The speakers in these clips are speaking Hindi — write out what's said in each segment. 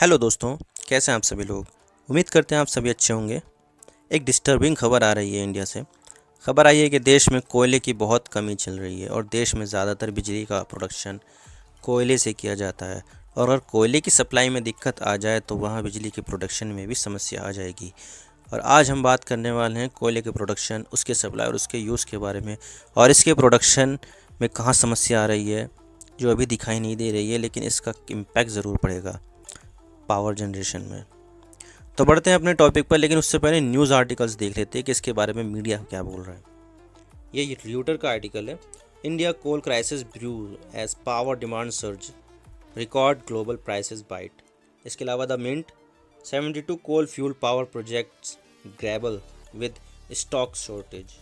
हेलो दोस्तों, कैसे हैं आप सभी लोग। उम्मीद करते हैं आप सभी अच्छे होंगे। एक डिस्टर्बिंग खबर आ रही है इंडिया से। खबर आई है कि देश में कोयले की बहुत कमी चल रही है और देश में ज़्यादातर बिजली का प्रोडक्शन कोयले से किया जाता है। और अगर कोयले की सप्लाई में दिक्कत आ जाए तो वहाँ बिजली के प्रोडक्शन में भी समस्या आ जाएगी। और आज हम बात करने वाले हैं कोयले के प्रोडक्शन, उसके सप्लाई और उसके यूज़ के बारे में, और इसके प्रोडक्शन में कहाँ समस्या आ रही है जो अभी दिखाई नहीं दे रही है, लेकिन इसका इम्पैक्ट ज़रूर पड़ेगा पावर जनरेशन में। तो बढ़ते हैं अपने टॉपिक पर, लेकिन उससे पहले न्यूज़ आर्टिकल्स देख लेते हैं कि इसके बारे में मीडिया क्या बोल रहा है। ये र्यूटर का आर्टिकल है। India coal crisis brew as power demand surge, record global prices bite. इसके अलावा the Mint 72 coal fuel power projects grapple with stock shortage.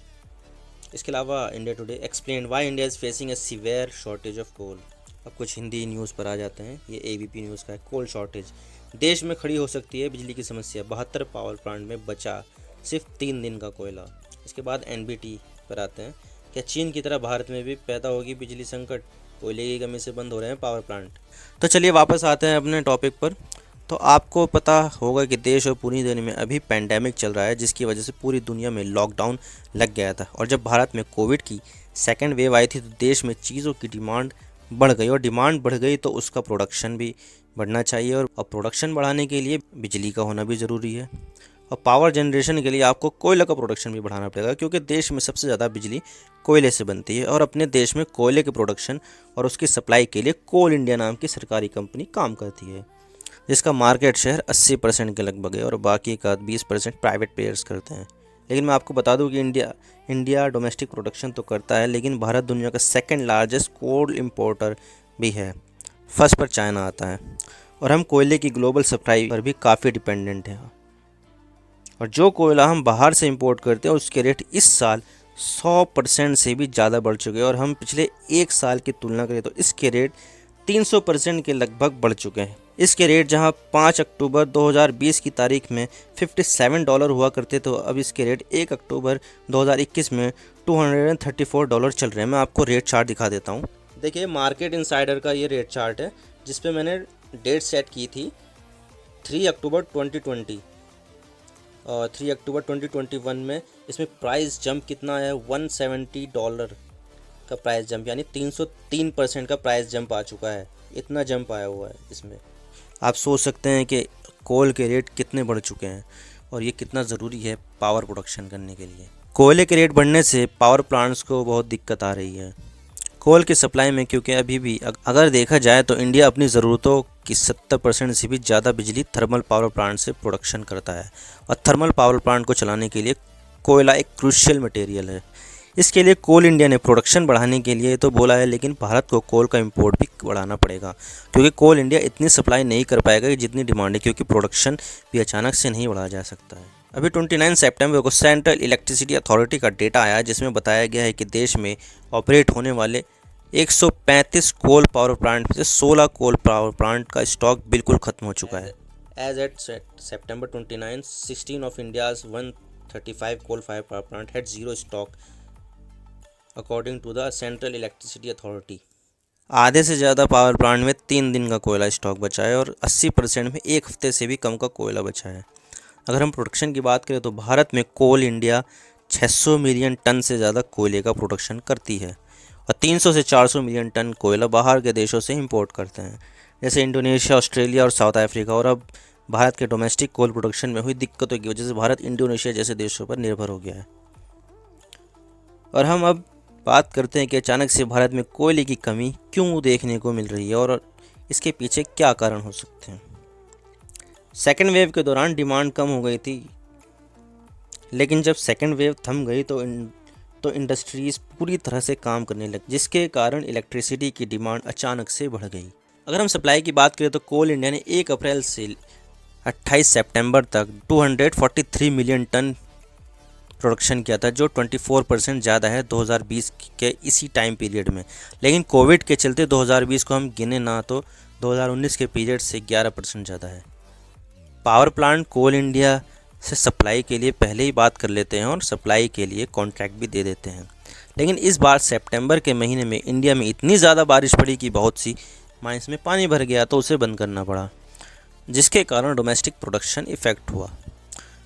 इसके अलावा India Today explain why India is facing a severe shortage of coal. अब कुछ हिंदी न्यूज़ पर आ जाते हैं। ये एबीपी न्यूज़ का है। कोल शॉर्टेज, देश में खड़ी हो सकती है बिजली की समस्या, 72 पावर प्लांट में बचा सिर्फ 3 दिन का कोयला। इसके बाद एनबीटी पर आते हैं। क्या चीन की तरह भारत में भी पैदा होगी बिजली संकट, कोयले की कमी से बंद हो रहे हैं पावर प्लांट। तो चलिए वापस आते हैं अपने टॉपिक पर। तो आपको पता होगा कि देश और पूरी दुनिया में अभी पैंडेमिक चल रहा है, जिसकी वजह से पूरी दुनिया में लॉकडाउन लग गया था। और जब भारत में कोविड की सेकेंड वेव आई थी तो देश में चीज़ों की डिमांड बढ़ गई, और डिमांड बढ़ गई तो उसका प्रोडक्शन भी बढ़ना चाहिए। और प्रोडक्शन बढ़ाने के लिए बिजली का होना भी ज़रूरी है। और पावर जनरेशन के लिए आपको कोयले का प्रोडक्शन भी बढ़ाना पड़ेगा, क्योंकि देश में सबसे ज़्यादा बिजली कोयले से बनती है। और अपने देश में कोयले के प्रोडक्शन और उसकी सप्लाई के लिए कोल इंडिया नाम की सरकारी कंपनी काम करती है, जिसका मार्केट शेयर 80% के लगभग है और बाकी का 20% प्राइवेट प्लेयर्स करते हैं। लेकिन मैं आपको बता दूं कि इंडिया डोमेस्टिक प्रोडक्शन तो करता है, लेकिन भारत दुनिया का सेकंड लार्जेस्ट कोल इंपोर्टर भी है। फर्स्ट पर चाइना आता है। और हम कोयले की ग्लोबल सप्लाई पर भी काफ़ी डिपेंडेंट हैं। और जो कोयला हम बाहर से इंपोर्ट करते हैं उसके रेट इस साल 100% से भी ज़्यादा बढ़ चुके हैं। और हम पिछले एक साल की तुलना करें तो इसके रेट 300% के लगभग बढ़ चुके हैं। इसके रेट जहां 5 अक्टूबर 2020 की तारीख में $57 हुआ करते, तो अब इसके रेट 1 अक्टूबर 2021 में $234 चल रहे हैं। मैं आपको रेट चार्ट दिखा देता हूं। देखिए, मार्केट इनसाइडर का ये रेट चार्ट है, जिस पे मैंने डेट सेट की थी 3 अक्टूबर 2020 और 3 अक्टूबर 2021 में इसमें प्राइस जंप कितना है, $170 का प्राइस जंप, यानी 303% का प्राइस जंप आ चुका है। इतना जंप आया हुआ है इसमें। आप सोच सकते हैं कि कोल के रेट कितने बढ़ चुके हैं और ये कितना ज़रूरी है पावर प्रोडक्शन करने के लिए। कोयले के रेट बढ़ने से पावर प्लांट्स को बहुत दिक्कत आ रही है कोल की सप्लाई में, क्योंकि अभी भी अगर देखा जाए तो इंडिया अपनी ज़रूरतों की 70% से भी ज़्यादा बिजली थर्मल पावर प्लांट से प्रोडक्शन करता है। और थर्मल पावर प्लांट को चलाने के लिए कोयला एक क्रूशियल मटेरियल है। इसके लिए कोल इंडिया ने प्रोडक्शन बढ़ाने के लिए तो बोला है, लेकिन भारत को कोल का इंपोर्ट भी बढ़ाना पड़ेगा, क्योंकि कोल इंडिया इतनी सप्लाई नहीं कर पाएगा कि जितनी डिमांड है, क्योंकि प्रोडक्शन भी अचानक से नहीं बढ़ाया जा सकता है। अभी 29 सितंबर को सेंट्रल इलेक्ट्रिसिटी अथॉरिटी का डेटा आया, जिसमें बताया गया है कि देश में ऑपरेट होने वाले 135 कोल पावर प्लांट में से 16 कोल पावर प्लांट का स्टॉक बिल्कुल खत्म हो चुका है। As at September 29, 16 of India's 135 coal fire power plant had zero stock according to the Central Electricity Authority. आधे से ज़्यादा पावर प्लांट में 3 दिन का कोयला स्टॉक बचा है और 80% में एक हफ्ते से भी कम का कोयला बचा है। अगर हम प्रोडक्शन की बात करें तो भारत में कोल इंडिया 600 मिलियन टन से ज़्यादा कोयले का प्रोडक्शन करती है और 300 से 400 मिलियन टन कोयला बाहर के देशों से इंपोर्ट करते हैं, जैसे इंडोनेशिया, ऑस्ट्रेलिया और साउथ अफ्रीका। और अब भारत के डोमेस्टिक कोल प्रोडक्शन में हुई दिक्कतों की वजह से भारत इंडोनेशिया जैसे देशों पर निर्भर हो गया है। और हम अब बात करते हैं कि अचानक से भारत में कोयले की कमी क्यों देखने को मिल रही है और इसके पीछे क्या कारण हो सकते हैं। सेकेंड वेव के दौरान डिमांड कम हो गई थी, लेकिन जब सेकेंड वेव थम गई तो इंडस्ट्रीज़ पूरी तरह से काम करने लगी, जिसके कारण इलेक्ट्रिसिटी की डिमांड अचानक से बढ़ गई। अगर हम सप्लाई की बात करें तो कोल इंडिया ने 1 अप्रैल से 28 सितंबर तक 243 मिलियन टन प्रोडक्शन किया था, जो 24% ज़्यादा है 2020 के इसी टाइम पीरियड में। लेकिन कोविड के चलते 2020 को हम गिने ना तो 2019 के पीरियड से 11% ज़्यादा है। पावर प्लांट कोल इंडिया से सप्लाई के लिए पहले ही बात कर लेते हैं और सप्लाई के लिए कॉन्ट्रैक्ट भी दे देते हैं। लेकिन इस बार सितंबर के महीने में इंडिया में इतनी ज़्यादा बारिश पड़ी कि बहुत सी माइंस में पानी भर गया, तो उसे बंद करना पड़ा, जिसके कारण डोमेस्टिक प्रोडक्शन इफेक्ट हुआ।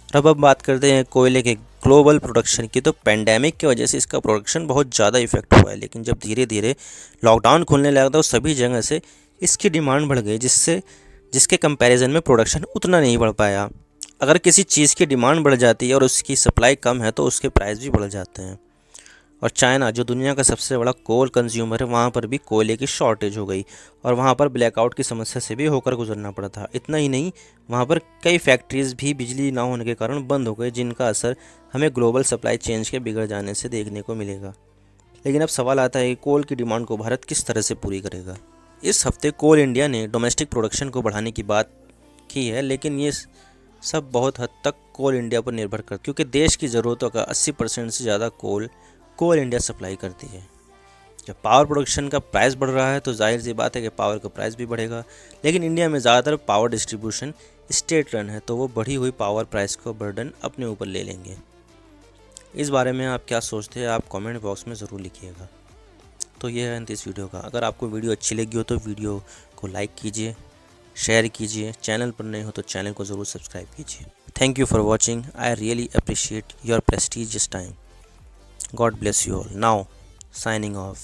अब बात करते हैं कोयले के ग्लोबल प्रोडक्शन की। तो पेंडेमिक की वजह से इसका प्रोडक्शन बहुत ज़्यादा इफेक्ट हुआ है, लेकिन जब धीरे धीरे लॉकडाउन खुलने लगा तो सभी जगह से इसकी डिमांड बढ़ गई, जिसके कंपैरिजन में प्रोडक्शन उतना नहीं बढ़ पाया। अगर किसी चीज़ की डिमांड बढ़ जाती है और उसकी सप्लाई कम है तो उसके प्राइस भी बढ़ जाते हैं। और चाइना जो दुनिया का सबसे बड़ा कोल कंज्यूमर है, वहाँ पर भी कोयले की शॉर्टेज हो गई और वहाँ पर ब्लैकआउट की समस्या से भी होकर गुजरना पड़ा था। इतना ही नहीं, वहाँ पर कई फैक्ट्रीज़ भी बिजली ना होने के कारण बंद हो गए, जिनका असर हमें ग्लोबल सप्लाई चेंज के बिगड़ जाने से देखने को मिलेगा। लेकिन अब सवाल आता है कि कोल की डिमांड को भारत किस तरह से पूरी करेगा। इस हफ्ते कोल इंडिया ने डोमेस्टिक प्रोडक्शन को बढ़ाने की बात की है, लेकिन ये सब बहुत हद तक कोल इंडिया पर निर्भर करता है, क्योंकि देश की ज़रूरतों का 80% से ज़्यादा कोल इंडिया सप्लाई करती है। जब पावर प्रोडक्शन का प्राइस बढ़ रहा है तो जाहिर सी बात है कि पावर का प्राइस भी बढ़ेगा। लेकिन इंडिया में ज़्यादातर पावर डिस्ट्रीब्यूशन स्टेट रन है, तो वो बढ़ी हुई पावर प्राइस को बर्डन अपने ऊपर ले लेंगे। इस बारे में आप क्या सोचते हैं, आप कमेंट बॉक्स में ज़रूर लिखिएगा। तो ये है अंत इस वीडियो का। अगर आपको वीडियो अच्छी लगी हो तो वीडियो को लाइक कीजिए, शेयर कीजिए, चैनल पर नए हो तो चैनल को ज़रूर सब्सक्राइब कीजिए। Thank you for watching. I really appreciate your prestigious time. God bless you all. Now, signing off.